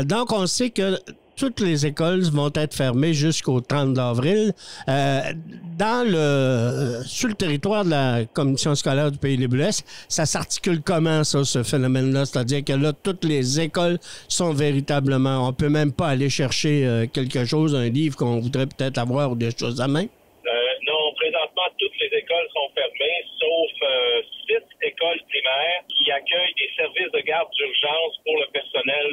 Donc, on sait que toutes les écoles vont être fermées jusqu'au 30 avril. Sur le territoire de la commission scolaire du Pays des Boulettes, ça s'articule comment, ça, ce phénomène-là? C'est-à-dire que là, toutes les écoles sont véritablement... On peut même pas aller chercher quelque chose, un livre qu'on voudrait peut-être avoir ou des choses à main? Non, présentement, toutes les écoles sont fermées, sauf 6 écoles primaires qui accueillent des services de garde d'urgence pour le personnel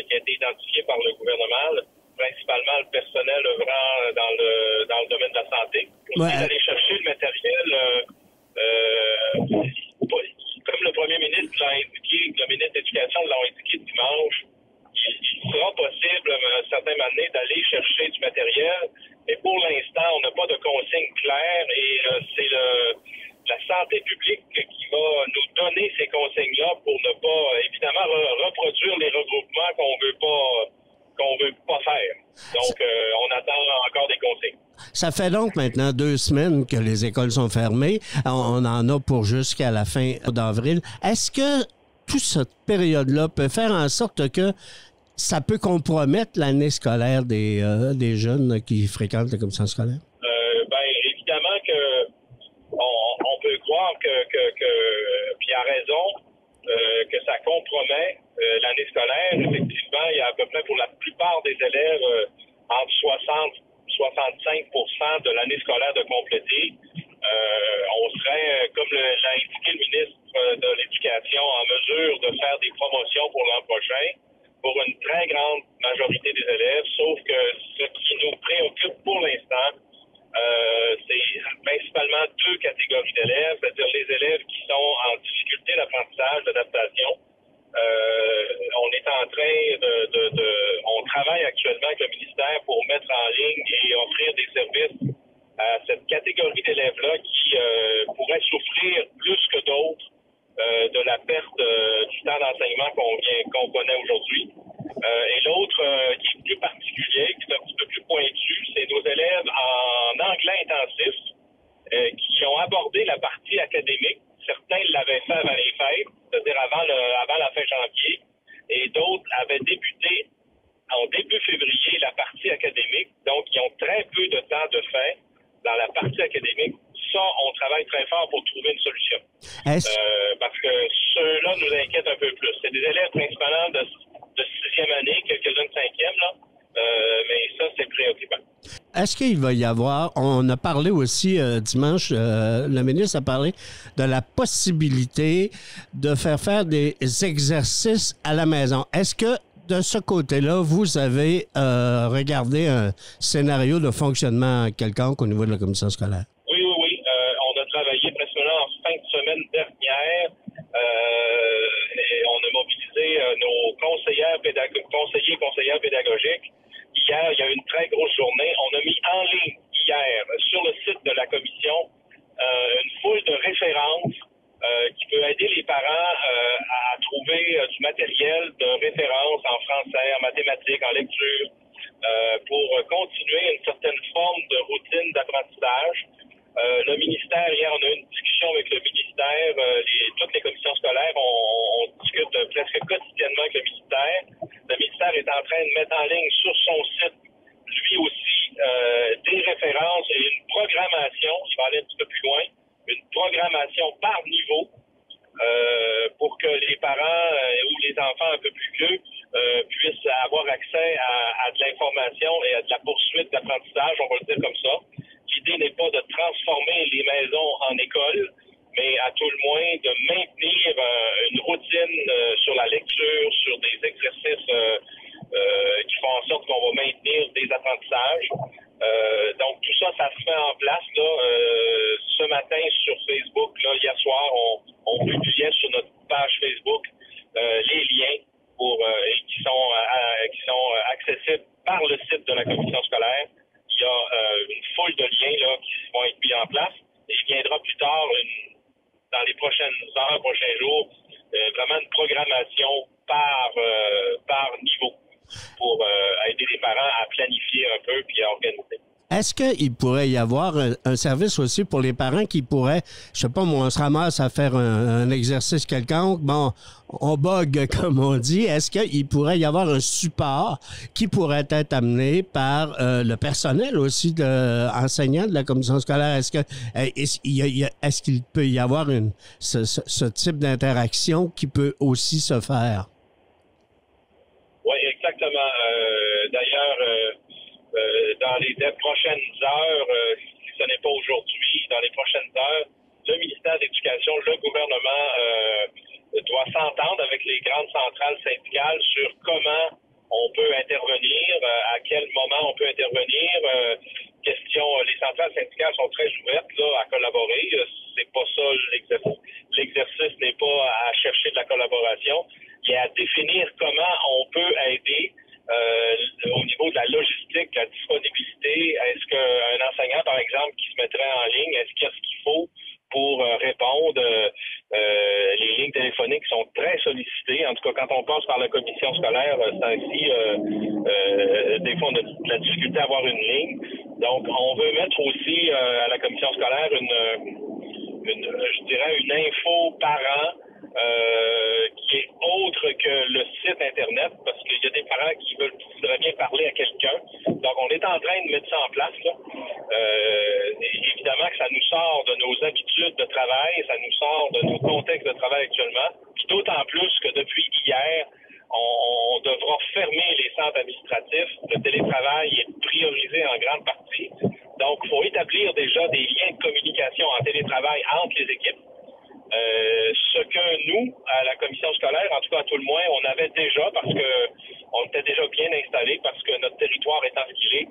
qui a été identifié par le gouvernement, principalement le personnel œuvrant dans le domaine de la santé. Pour aller chercher le matériel, comme le premier ministre l'a indiqué, le ministre de l'Éducation l'a indiqué dimanche, il sera possible à un certain moment donné d'aller chercher du matériel. Mais pour l'instant, on n'a pas de consigne claire et c'est la santé publique qui va nous donner ces consignes-là pour ne pas, évidemment, reproduire les regroupements qu'on veut pas faire. Donc, on attend encore des consignes. Ça fait donc maintenant 2 semaines que les écoles sont fermées. On en a pour jusqu'à la fin d'avril. Est-ce que toute cette période-là peut faire en sorte que ça peut compromettre l'année scolaire des jeunes qui fréquentent la commission scolaire? Évidemment que on peut croire que puis a raison, que ça compromet l'année scolaire. Effectivement, il y a à peu près pour la plupart des élèves entre 60-65% de l'année scolaire de compléter. On serait, comme l'a indiqué le ministre de l'Éducation, en mesure de faire des promotions pour l'an prochain pour une très grande majorité des élèves, sauf que ce qui nous préoccupe pour l'instant, c'est principalement 2 catégories d'élèves, c'est-à-dire les élèves qui sont en difficulté d'apprentissage, d'adaptation. On est en train on travaille actuellement avec le ministère pour mettre en ligne et offrir des services à cette catégorie d'élèves-là qui pourrait souffrir plus que d'autres de la perte du temps d'enseignement qu'on connaît aujourd'hui. Et l'autre qui est plus particulier, qui est un petit peu plus pointu, c'est nos élèves en anglais intensif qui ont abordé la partie académique. Certains l'avaient fait avant les fêtes, c'est-à-dire avant la fin janvier, et d'autres avaient débuté en début février la partie académique. Donc, ils ont très peu de temps de fait dans la partie académique. Ça, on travaille très fort pour trouver une solution. Parce que ceux-là nous inquiètent un peu plus. C'est des élèves principalement de 6e année, quelques-uns de 5e, là. Mais ça, c'est préoccupant. Est-ce qu'il va y avoir, on a parlé aussi dimanche, le ministre a parlé de la possibilité de faire des exercices à la maison. Est-ce que de ce côté-là, vous avez regardé un scénario de fonctionnement quelconque au niveau de la commission scolaire? Oui. On a travaillé précisément en fin de semaine dernière et on a mobilisé nos conseillères pédagogiques. Hier, il y a eu une très grosse journée. On a mis en ligne hier sur le site de la commission une foule de références qui peut aider les parents à trouver du matériel de référence en français, en mathématiques, en lecture, pour continuer une certaine forme de routine d'apprentissage. Le ministère, hier, on a eu une discussion avec le ministère. Toutes les commissions scolaires, on discute presque quotidiennement avec le ministère. Le ministère est en train de mettre en ligne sur son site, lui aussi, des références et une programmation. Je vais aller un petit peu plus loin. Une programmation par niveau pour que les parents ou les enfants un peu plus vieux puissent avoir accès à de l'information et à de la poursuite d'apprentissage, on va le dire comme ça. L'idée n'est pas de transformer les maisons en école, mais à tout le moins de maintenir une routine sur la lecture, sur des exercices qui font en sorte qu'on va maintenir des apprentissages. Donc tout ça, ça se met en place là. Ce matin sur Facebook, là, hier soir, on publiait sur notre page Facebook les liens qui sont accessibles par le site de la commission scolaire. Il y a une foule de liens là qui vont être mis en place. Et il viendra plus tard, dans les prochaines heures, prochains jours, vraiment une programmation par niveau pour aider les parents à planifier un peu puis à organiser. Est-ce qu'il pourrait y avoir un service aussi pour les parents qui pourraient, je sais pas, moi, on se ramasse à faire un exercice quelconque, bon, on bug, comme on dit. Est-ce qu'il pourrait y avoir un support qui pourrait être amené par le personnel aussi enseignant de la commission scolaire? Est-ce qu'il peut y avoir ce type d'interaction qui peut aussi se faire? Oui, exactement. D'ailleurs, dans les prochaines heures, si ce n'est pas aujourd'hui, dans les prochaines heures, le ministère de l'Éducation, le gouvernement doit s'entendre avec les grandes centrales syndicales sur comment on peut intervenir, à quel moment on peut intervenir. Les centrales syndicales sont très ouvertes là, à collaborer. C'est pas ça l'exercice. L'exercice n'est pas à chercher de la collaboration. Il est à définir comment on peut aider au niveau de la logistique, la disponibilité. Est-ce qu'un enseignant, par exemple, qui se mettrait en ligne, est-ce qu'il y a ce qu'il faut pour répondre? Les lignes téléphoniques sont très sollicitées. En tout cas, quand on passe par la commission scolaire, c'est ainsi, des fois, on a de la difficulté à avoir une ligne. Donc, on veut mettre aussi à la commission scolaire une info parent qui est autre que le site Internet, parce qu'il y a des parents qui voudraient bien parler à quelqu'un. Donc, on est en train de mettre ça en place, là. Évidemment que ça nous sort de nos habitudes de travail, ça nous sort de nos contextes de travail actuellement, puis d'autant plus que depuis hier, on devra fermer les centres administratifs. Le télétravail est priorisé en grande partie. Donc, il faut établir déjà des liens de communication en télétravail entre les équipes. Ce que nous, à la commission scolaire, en tout cas à tout le moins, on avait déjà, parce que on était déjà bien installés, parce que notre territoire étant ce qu'il est,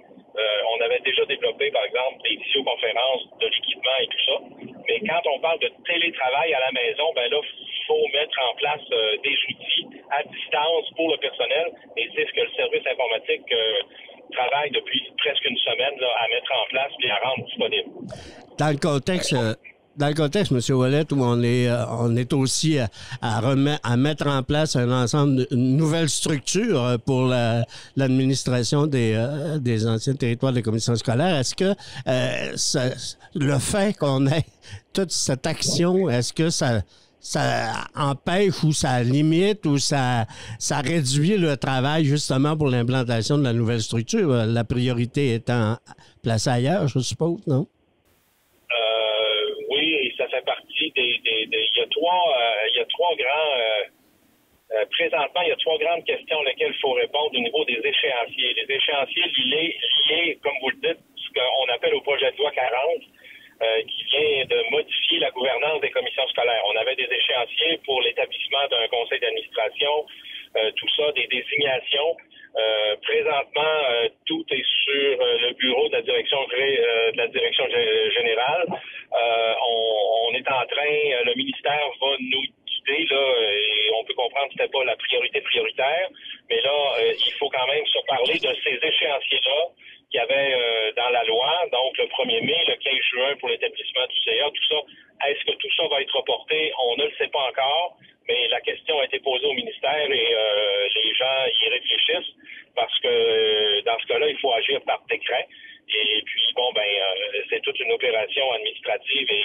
on avait déjà développé, par exemple, des visioconférences, de l'équipement et tout ça. Mais quand on parle de télétravail à la maison, ben là, il faut mettre en place des outils à distance pour le personnel. Et c'est ce que le service informatique travaille depuis presque une semaine là, à mettre en place et à rendre disponible. Dans le contexte, M. Ouellet, où on est aussi à mettre en place un ensemble, une nouvelle structure pour l'administration des anciens territoires de la commission scolaire, est-ce que le fait qu'on ait toute cette action, est-ce que ça empêche ou ça limite ou ça réduit le travail justement pour l'implantation de la nouvelle structure, la priorité étant placée ailleurs, je suppose, non? Ça fait partie il y a trois grands présentement, il y a trois grandes questions auxquelles il faut répondre au niveau des échéanciers. Les échéanciers liés, comme vous le dites, ce qu'on appelle au projet de loi 40, qui vient de modifier la gouvernance des commissions scolaires. On avait des échéanciers pour l'établissement d'un conseil d'administration, tout ça, des désignations. Présentement, tout est sur le bureau de la direction générale. On est en train, le ministère va nous guider là, et on peut comprendre que c'était pas la prioritaire, mais là, il faut quand même se parler de ces échéanciers-là qu'il y avait dans la loi, donc le 1er mai, le 15 juin pour l'établissement du CA, tout ça. Est-ce que tout ça va être reporté? On ne le sait pas encore, mais la question a été posée au ministère et les gens y réfléchissent parce que dans ce cas-là, il faut agir par décret. Et puis, c'est toute une opération administrative et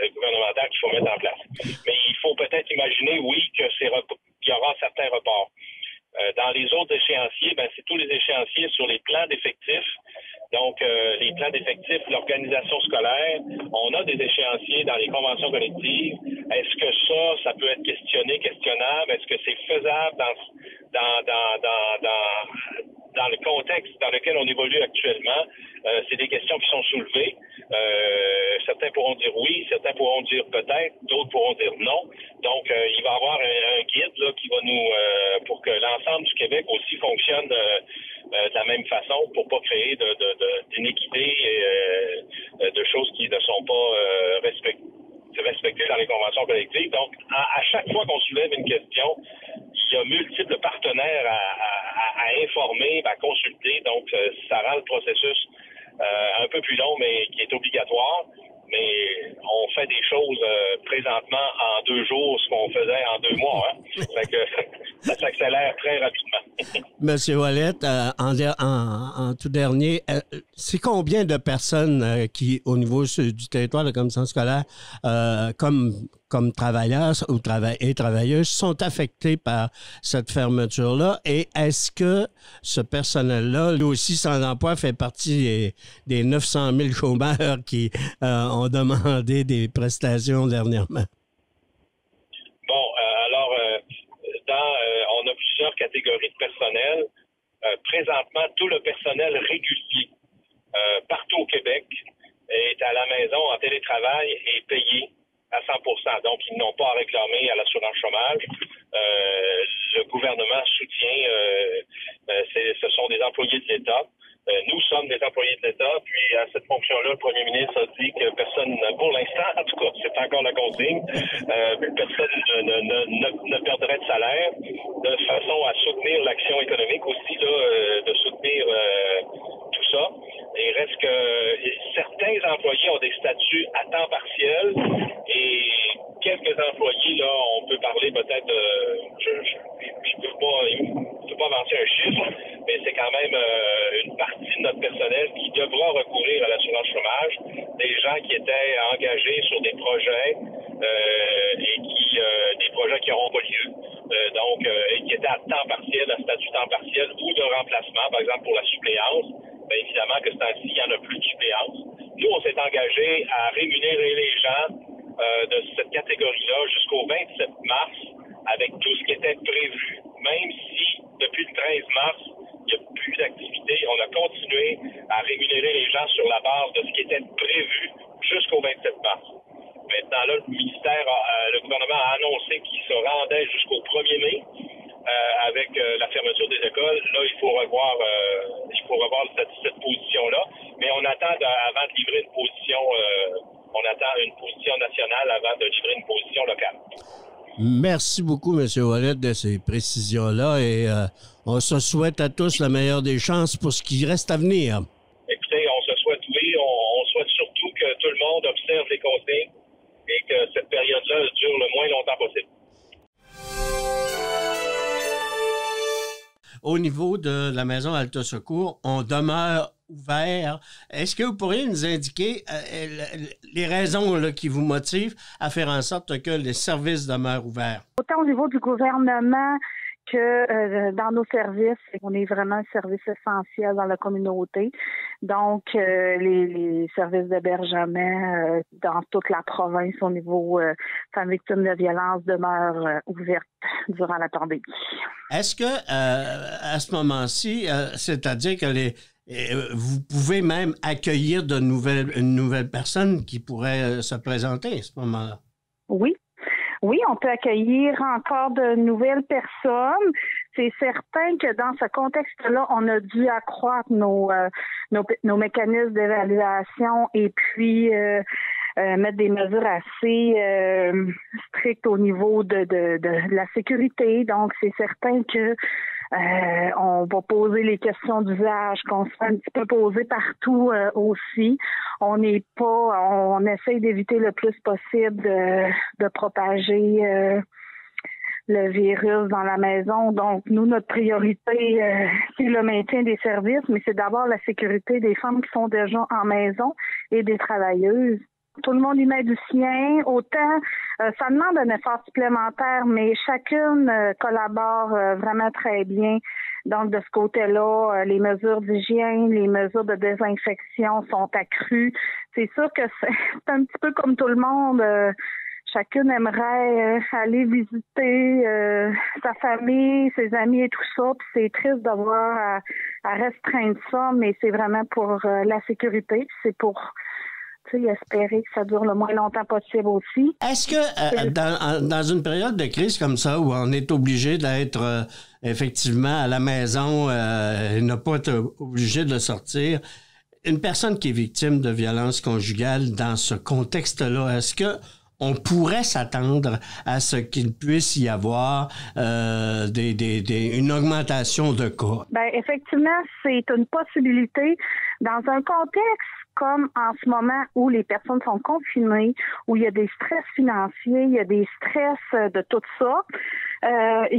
gouvernementale qu'il faut mettre en place. Mais il faut peut-être imaginer, oui, qu'il y aura certains reports. Dans les autres échéanciers, c'est tous les échéanciers sur les plans d'effectifs. Donc, les plans d'effectifs, l'organisation scolaire, on a des échéanciers dans les conventions collectives. Est-ce que ça peut être questionnable? Est-ce que c'est faisable dans le contexte dans lequel on évolue actuellement? C'est des questions qui sont soulevées. Certains pourront dire oui, certains pourront dire peut-être, d'autres pourront dire non. Donc, il va y avoir un guide là, qui va nous, pour que l'ensemble du Québec aussi fonctionne de la même façon, pour pas créer d'inéquité et de choses qui ne sont pas respectées dans les conventions collectives. Donc, à chaque fois qu'on soulève une question, il y a multiples partenaires à informer, à consulter. Donc, ça rend le processus un peu plus long, mais qui est obligatoire. Mais on fait des choses présentement en 2 jours, ce qu'on faisait en 2 mois. Hein? Fait que ça s'accélère très rapidement. Monsieur Ouellet, en tout dernier, C'est combien de personnes qui, au niveau du territoire de commission scolaire, comme travailleurs ou travailleuses, sont affectés par cette fermeture-là? Et est-ce que ce personnel-là, lui aussi sans emploi, fait partie des 900 000 chômeurs qui ont demandé des prestations dernièrement? Bon, alors, on a plusieurs catégories de personnel. Présentement, tout le personnel régulier partout au Québec est à la maison en télétravail et payé à 100 %. Donc, ils n'ont pas à réclamer à l'assurance chômage. Le gouvernement soutient, ce sont des employés de l'État. Nous sommes des employés de l'État, puis à cette fonction-là, le premier ministre a dit que personne, pour l'instant, en tout cas, c'est encore la consigne, personne ne perdrait de salaire, de façon à soutenir l'action économique aussi, là, de soutenir tout ça. Il reste que certains employés ont des statuts à temps partiel et quelques employés, là, on peut parler peut-être, je peux pas avancer un chiffre, mais c'est quand même une partie de notre personnel qui devra recourir à l'assurance chômage, des gens qui étaient engagés sur des projets et des projets qui n'auront pas lieu, et qui étaient à temps partiel, à statut temps partiel ou de remplacement, par exemple pour la suppléance. Bien évidemment que ce temps-ci, il n'y en a plus de suppléance. Nous, on s'est engagé à rémunérer les gens de cette catégorie-là jusqu'au 27 mars avec tout ce qui était prévu, même si depuis le 13 mars, il n'y a plus d'activité. On a continué à rémunérer les gens sur la base de ce qui était prévu jusqu'au 27 mars. Maintenant, là, le gouvernement a annoncé qu'il se rendait jusqu'au 1er mai avec la fermeture des écoles. Là, il faut revoir cette position-là. Mais on attend avant de livrer une position, une position nationale avant de livrer une position locale. Merci beaucoup, M. Ouellet, de ces précisions-là et on se souhaite à tous la meilleure des chances pour ce qui reste à venir. Écoutez, on se souhaite oui, on souhaite surtout que tout le monde observe les consignes et que cette période-là dure le moins longtemps possible. Au niveau de la maison Alta Secours, on demeure ouvert. Est-ce que vous pourriez nous indiquer les raisons là, qui vous motivent à faire en sorte que les services demeurent ouverts? Autant au niveau du gouvernement que dans nos services, on est vraiment un service essentiel dans la communauté. Donc, les services d'hébergement dans toute la province au niveau femmes victimes de violence demeurent ouvertes durant la pandémie. Est-ce que à ce moment-ci, c'est-à-dire que vous pouvez même accueillir une nouvelle personne qui pourrait se présenter à ce moment-là? Oui, on peut accueillir encore de nouvelles personnes. C'est certain que dans ce contexte-là, on a dû accroître nos mécanismes d'évaluation et puis mettre des mesures assez strictes au niveau de la sécurité. Donc, c'est certain que on va poser les questions d'usage qu'on se fait un petit peu poser partout aussi. On essaye d'éviter le plus possible de propager le virus dans la maison. Donc, nous, notre priorité, c'est le maintien des services, mais c'est d'abord la sécurité des femmes qui sont déjà en maison et des travailleuses. Tout le monde y met du sien. Autant, ça demande un effort supplémentaire, mais chacune collabore vraiment très bien. Donc, de ce côté-là, les mesures d'hygiène, les mesures de désinfection sont accrues. C'est sûr que c'est un petit peu comme tout le monde. Chacune aimerait aller visiter sa famille, ses amis et tout ça. Puis c'est triste d'avoir à restreindre ça, mais c'est vraiment pour la sécurité. C'est pour espérer que ça dure le moins longtemps possible aussi. Est-ce que dans une période de crise comme ça, où on est obligé d'être effectivement à la maison et ne pas être obligé de sortir, une personne qui est victime de violence conjugale dans ce contexte-là, est-ce que on pourrait s'attendre à ce qu'il puisse y avoir une augmentation de cas? Bien, effectivement, c'est une possibilité. Dans un contexte comme en ce moment où les personnes sont confinées, où il y a des stress financiers, il y a des stress de tout ça, c'est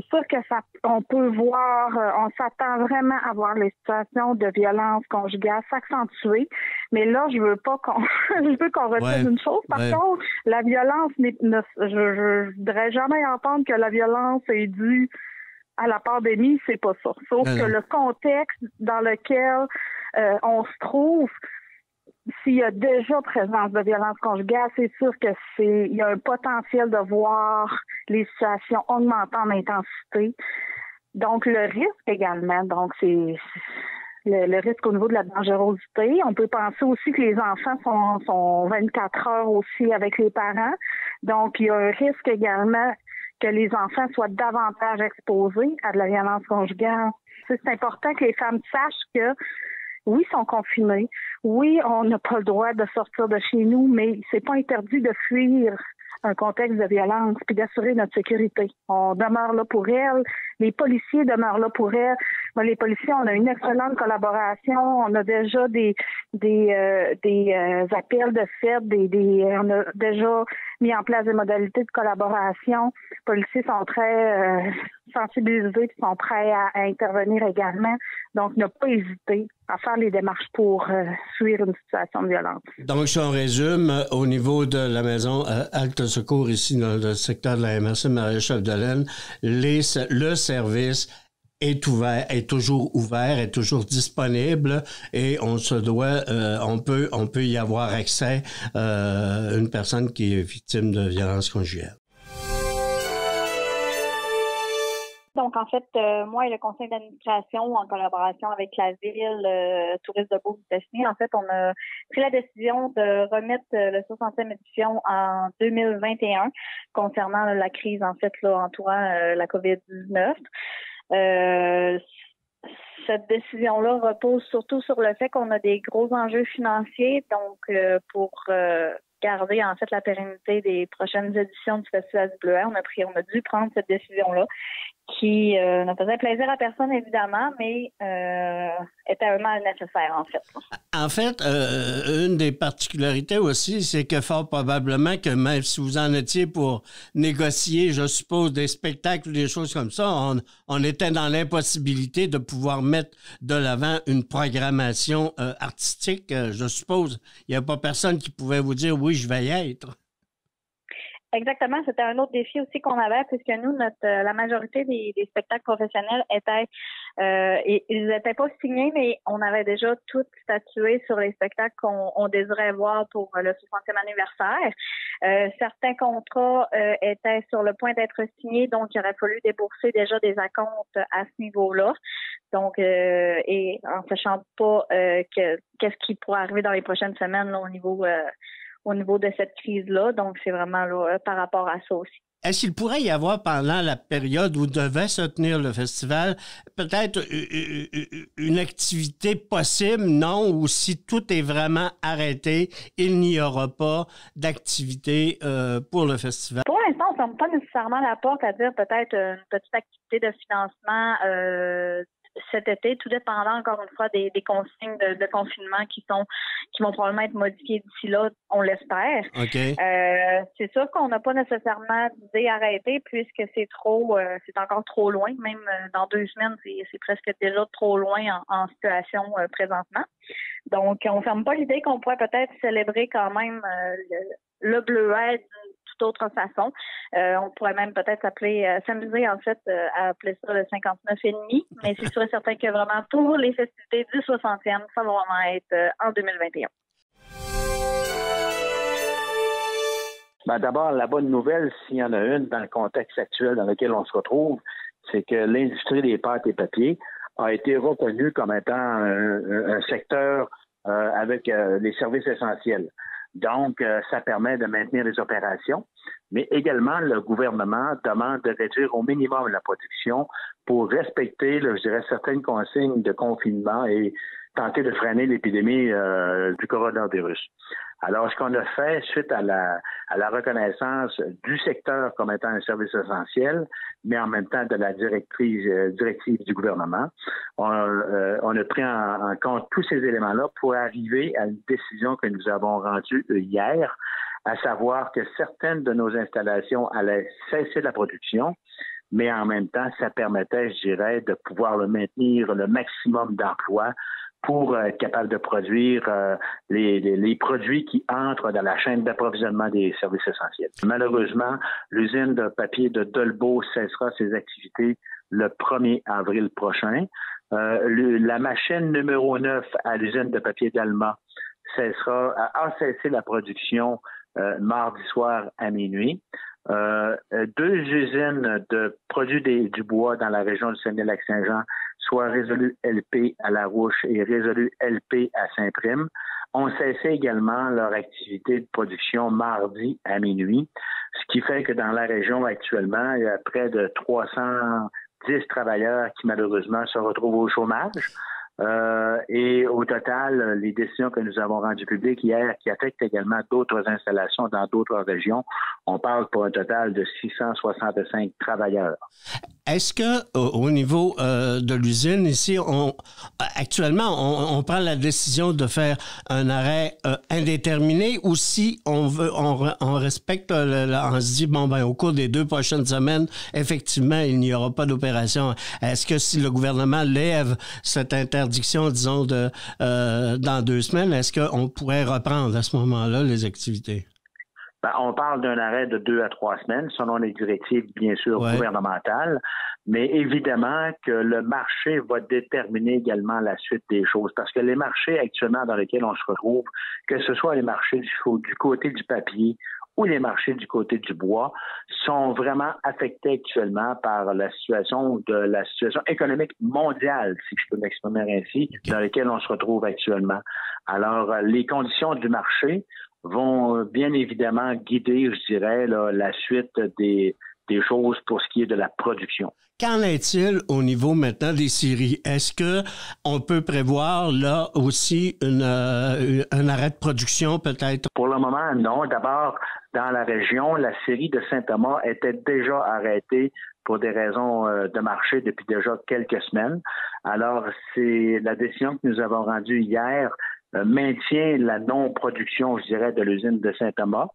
sûr que on peut voir, on s'attend vraiment à voir les situations de violence conjugale s'accentuer. Mais là, je veux qu'on retienne une chose. Par contre, la violence je voudrais jamais entendre que la violence est due à la pandémie, c'est pas ça. Sauf que le contexte dans lequel on se trouve, s'il y a déjà présence de violence conjugale, c'est sûr que il y a un potentiel de voir les situations augmenter en intensité. Donc, le risque également, donc c'est le risque au niveau de la dangerosité. On peut penser aussi que les enfants sont 24 heures aussi avec les parents. Donc, il y a un risque également que les enfants soient davantage exposés à de la violence conjugale. C'est important que les femmes sachent que oui, ils sont confinés. Oui, on n'a pas le droit de sortir de chez nous, mais c'est pas interdit de fuir un contexte de violence puis d'assurer notre sécurité. On demeure là pour elles. Les policiers demeurent là pour elles. Moi, les policiers, on a une excellente collaboration. On a déjà des appels de fait, on a déjà mis en place des modalités de collaboration. Les policiers sont très sensibilisés et sont prêts à intervenir également. Donc, ne pas hésiter à faire les démarches pour fuir une situation de violence. Donc, si on résume, au niveau de la maison Halte Secours ici dans le secteur de la MRC Maréchal-de-Laine, le service est ouvert, est toujours ouvert, est toujours disponible et on peut y avoir accès une personne qui est victime de violence conjugale. Donc, en fait, moi et le conseil d'administration, en collaboration avec la ville touriste de Beauce-Duchesne, en fait, on a pris la décision de remettre le 60e édition en 2021 concernant la crise, en fait, là, entourant la COVID-19. Cette décision-là repose surtout sur le fait qu'on a des gros enjeux financiers, donc pour garder en fait la pérennité des prochaines éditions du Festival du Bleuet, on a dû prendre cette décision-là qui ne faisait plaisir à personne évidemment, mais était un mal nécessaire en fait. En fait, une des particularités aussi, c'est que fort probablement que même si vous en étiez pour négocier, je suppose, des spectacles ou des choses comme ça, on était dans l'impossibilité de pouvoir mettre de l'avant une programmation artistique. Je suppose, il n'y a pas personne qui pouvait vous dire oui, je vais y être. Exactement, c'était un autre défi aussi qu'on avait, puisque nous, la majorité des spectacles professionnels ils n'étaient pas signés, mais on avait déjà tout statué sur les spectacles qu'on désirait voir pour le 60e anniversaire. Certains contrats étaient sur le point d'être signés, donc il aurait fallu débourser déjà des acomptes à ce niveau-là. Donc, et en sachant pas qu'est-ce qui pourrait arriver dans les prochaines semaines là, au niveau de cette crise-là. Donc, c'est vraiment là, par rapport à ça aussi. Est-ce qu'il pourrait y avoir, pendant la période où devait se tenir le festival, peut-être une activité possible, non? Ou si tout est vraiment arrêté, il n'y aura pas d'activité pour le festival? Pour l'instant, on ne ferme pas nécessairement la porte à dire peut-être une petite activité de financement cet été, tout dépendant encore une fois des consignes de confinement qui vont probablement être modifiées d'ici là, on l'espère. Okay. C'est sûr qu'on n'a pas nécessairement d'idée arrêtée puisque c'est encore trop loin. Même dans 2 semaines, c'est presque déjà trop loin en situation présentement. Donc, on ne ferme pas l'idée qu'on pourrait peut-être célébrer quand même le Bleuet d'une toute autre façon. On pourrait même peut-être s'amuser en fait à appeler ça le 59,5, mais c'est sûr et certain que vraiment pour les festivités du 60e, ça va vraiment être en 2021. D'abord, la bonne nouvelle, s'il y en a une dans le contexte actuel dans lequel on se retrouve, c'est que l'industrie des pâtes et papiers a été reconnue comme étant un secteur avec les services essentiels. Donc, ça permet de maintenir les opérations, mais également le gouvernement demande de réduire au minimum la production pour respecter, je dirais, certaines consignes de confinement et tenter de freiner l'épidémie du coronavirus. Alors, ce qu'on a fait suite à la reconnaissance du secteur comme étant un service essentiel, mais en même temps de la directive du gouvernement, on a pris en compte tous ces éléments-là pour arriver à une décision que nous avons rendue hier, à savoir que certaines de nos installations allaient cesser la production, mais en même temps, ça permettait, je dirais, de pouvoir maintenir le maximum d'emplois pour être capable de produire les produits qui entrent dans la chaîne d'approvisionnement des services essentiels. Malheureusement, l'usine de papier de Dolbeau cessera ses activités le 1er avril prochain. La machine numéro 9 à l'usine de papier d'Alma a cessé la production mardi soir à minuit. 2 usines de produits du bois dans la région du Saguenay-Lac-Saint-Jean, soit Résolu LP à La Rouche et Résolu LP à Saint-Prime, ont cessé également leur activité de production mardi à minuit, ce qui fait que dans la région actuellement, il y a près de 310 travailleurs qui malheureusement se retrouvent au chômage. Et au total, les décisions que nous avons rendues publiques hier, qui affectent également d'autres installations dans d'autres régions, on parle pour un total de 665 travailleurs. Est-ce que au niveau de l'usine ici, actuellement, on prend la décision de faire un arrêt indéterminé, ou si on respecte, on se dit, au cours des 2 prochaines semaines, effectivement, il n'y aura pas d'opération. Est-ce que si le gouvernement lève cette interdiction, disons, dans 2 semaines, est-ce qu'on pourrait reprendre à ce moment-là les activités? On parle d'un arrêt de 2 à 3 semaines, selon les directives, bien sûr, gouvernementales. Mais évidemment que le marché va déterminer également la suite des choses. Parce que les marchés actuellement dans lesquels on se retrouve, que ce soit les marchés du côté du papier ou les marchés du côté du bois, sont vraiment affectés actuellement par la situation économique mondiale, si je peux m'exprimer ainsi, dans laquelle on se retrouve actuellement. Alors, les conditions du marché vont bien évidemment guider, je dirais, la suite des choses pour ce qui est de la production. Qu'en est-il au niveau maintenant des scieries? Est-ce que on peut prévoir là aussi un arrêt de production peut-être? Pour le moment, non. D'abord, dans la région, la scierie de Saint-Thomas était déjà arrêtée pour des raisons de marché depuis déjà quelques semaines. Alors, c'est la décision que nous avons rendue hier maintient la non-production, je dirais, de l'usine de Saint-Thomas.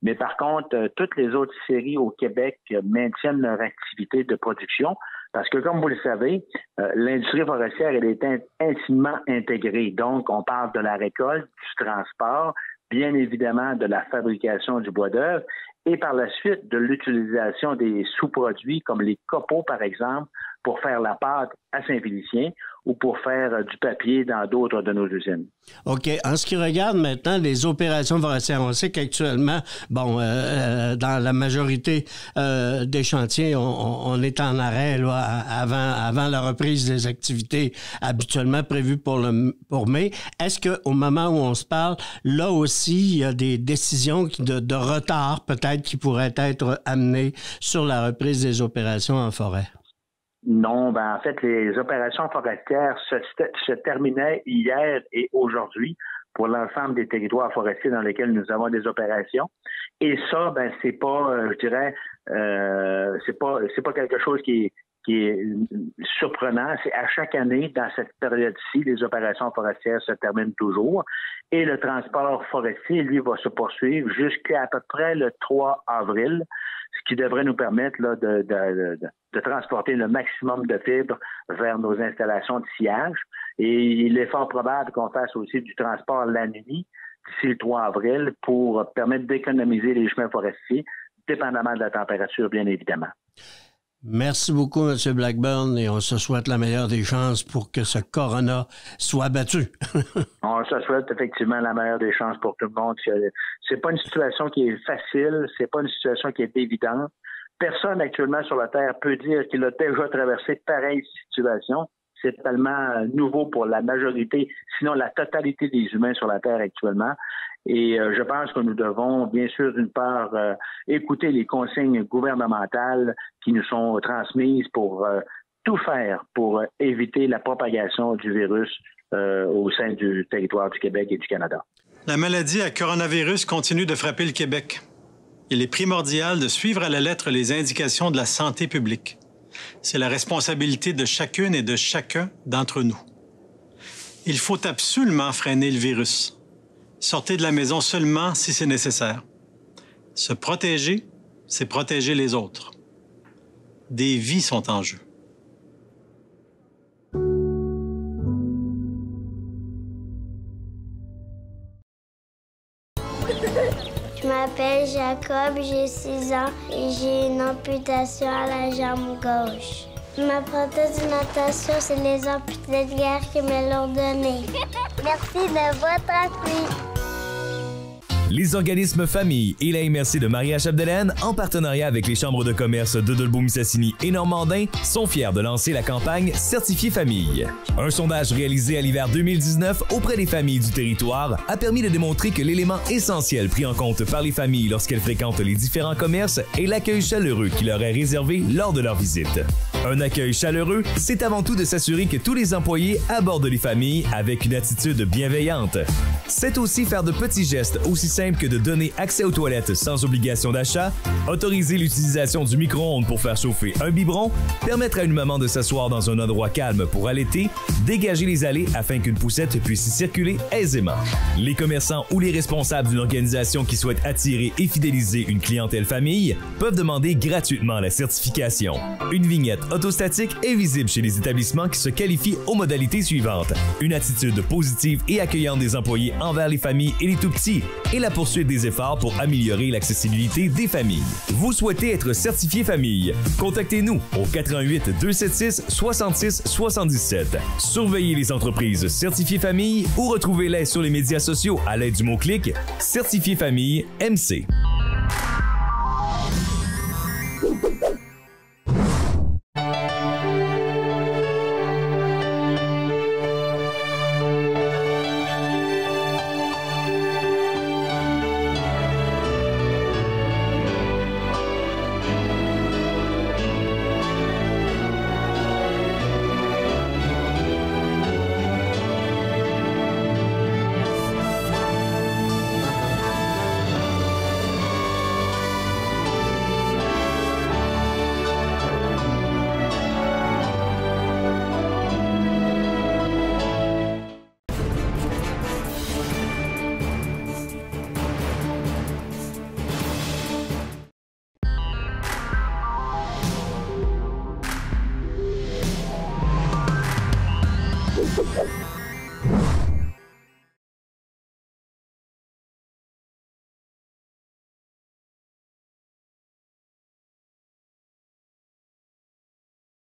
Mais par contre, toutes les autres scieries au Québec maintiennent leur activité de production parce que, comme vous le savez, l'industrie forestière, elle est intimement intégrée. Donc, on parle de la récolte, du transport, bien évidemment de la fabrication du bois d'œuvre et par la suite de l'utilisation des sous-produits comme les copeaux, par exemple, pour faire la pâte à Saint-Félicien ou pour faire du papier dans d'autres de nos usines. OK. En ce qui regarde maintenant les opérations forestières, on sait qu'actuellement, dans la majorité des chantiers, on est en arrêt là, avant la reprise des activités habituellement prévues pour mai. Est-ce qu'au moment où on se parle, là aussi, il y a des décisions de retard peut-être qui pourraient être amenées sur la reprise des opérations en forêt? Non, en fait, les opérations forestières se terminaient hier et aujourd'hui pour l'ensemble des territoires forestiers dans lesquels nous avons des opérations. Et ça, c'est pas, je dirais, c'est pas quelque chose qui est surprenant. C'est à chaque année, dans cette période-ci, les opérations forestières se terminent toujours. Et le transport forestier, lui, va se poursuivre jusqu'à peu près le 3 avril, ce qui devrait nous permettre là, de transporter le maximum de fibres vers nos installations de sciage. Et il est fort probable qu'on fasse aussi du transport la nuit d'ici le 3 avril pour permettre d'économiser les chemins forestiers, dépendamment de la température, bien évidemment. Merci beaucoup, M. Blackburn, et on se souhaite la meilleure des chances pour que ce corona soit battu. On se souhaite effectivement la meilleure des chances pour tout le monde. C'est pas une situation qui est facile, c'est pas une situation qui est évidente. Personne actuellement sur la Terre peut dire qu'il a déjà traversé pareille situation. C'est tellement nouveau pour la majorité, sinon la totalité des humains sur la Terre actuellement. Et je pense que nous devons, bien sûr, d'une part, écouter les consignes gouvernementales qui nous sont transmises pour tout faire pour éviter la propagation du virus au sein du territoire du Québec et du Canada. La maladie à coronavirus continue de frapper le Québec. Il est primordial de suivre à la lettre les indications de la santé publique. C'est la responsabilité de chacune et de chacun d'entre nous. Il faut absolument freiner le virus. Sortez de la maison seulement si c'est nécessaire. Se protéger, c'est protéger les autres. Des vies sont en jeu. Je m'appelle Jacob, j'ai 6 ans et j'ai une amputation à la jambe gauche. Ma prothèse de natation, c'est les amputés de guerre qui me l'ont donnée. Merci de votre appui. Les organismes Famille et la MRC de Maria-Chapdelaine, en partenariat avec les chambres de commerce de Dolbeau-Mistassini et Normandin, sont fiers de lancer la campagne Certifié Famille. Un sondage réalisé à l'hiver 2019 auprès des familles du territoire a permis de démontrer que l'élément essentiel pris en compte par les familles lorsqu'elles fréquentent les différents commerces est l'accueil chaleureux qui leur est réservé lors de leur visite. Un accueil chaleureux, c'est avant tout de s'assurer que tous les employés abordent les familles avec une attitude bienveillante. C'est aussi faire de petits gestes aussi simple que de donner accès aux toilettes sans obligation d'achat, autoriser l'utilisation du micro-ondes pour faire chauffer un biberon, permettre à une maman de s'asseoir dans un endroit calme pour allaiter, dégager les allées afin qu'une poussette puisse y circuler aisément. Les commerçants ou les responsables d'une organisation qui souhaite attirer et fidéliser une clientèle famille peuvent demander gratuitement la certification. Une vignette autostatique est visible chez les établissements qui se qualifient aux modalités suivantes. Une attitude positive et accueillante des employés envers les familles et les tout-petits et la poursuite des efforts pour améliorer l'accessibilité des familles. Vous souhaitez être certifié famille? Contactez-nous au 88 276 66 77. Surveillez les entreprises certifiées famille ou retrouvez-les sur les médias sociaux à l'aide du mot-clic Certifié Famille MC.